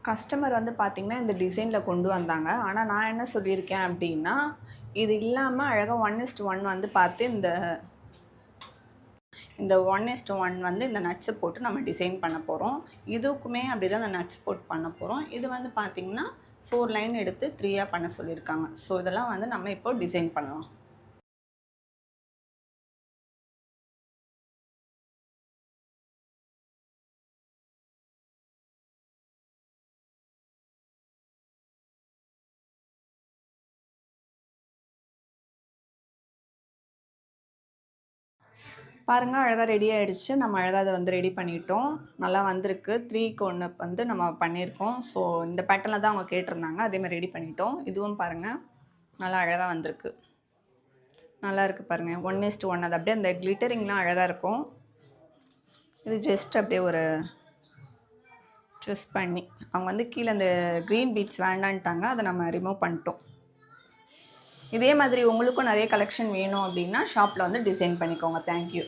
Customer வந்து பார்த்திங்கன்னா இந்த டிசைனில் கொண்டு வந்தாங்க. ஆனால் நான் என்ன சொல்லியிருக்கேன் அப்படின்னா, இது இல்லாமல் அழகாக 1:1 வந்து பார்த்து இந்த 1:1 வந்து இந்த நட்ஸை போட்டு நம்ம டிசைன் பண்ண போகிறோம். இதுக்குமே அப்படி தான் இந்த நட்ஸ் போட்டு பண்ண போகிறோம். இது வந்து பார்த்திங்கன்னா 4 லைன் எடுத்து 3யாக பண்ண சொல்லியிருக்காங்க. ஸோ இதெல்லாம் வந்து நம்ம இப்போ டிசைன் பண்ணலாம். பாருங்க அழகாக ரெடி ஆகிடுச்சு. நம்ம அழகாக அதை வந்து ரெடி பண்ணிட்டோம். நல்லா வந்திருக்கு. 3க்கு 1 வந்து நம்ம பண்ணியிருக்கோம். ஸோ இந்த பேட்டர்னில் தான் அவங்க கேட்டிருந்தாங்க. அதேமாதிரி ரெடி பண்ணிட்டோம். இதுவும் பாருங்கள் நல்லா அழகாக வந்திருக்கு. நல்லா இருக்குது பாருங்கள். 1:1 அது அப்படியே அந்த கிளிட்டரிங்லாம் அழகாக இருக்கும். இது ஜஸ்ட் அப்படியே ஒரு ட்விஸ்ட் பண்ணி அவங்க வந்து கீழே அந்த க்ரீன் பீட்ஸ் வேண்டான்ட்டாங்க. அதை நம்ம ரிமூவ் பண்ணிட்டோம். இதே மாதிரி உங்களுக்கும் நிறைய கலெக்ஷன் வேணும் அப்படின்னா ஷாப்பில் வந்து டிசைன் பண்ணிக்கோங்க. தேங்க்யூ.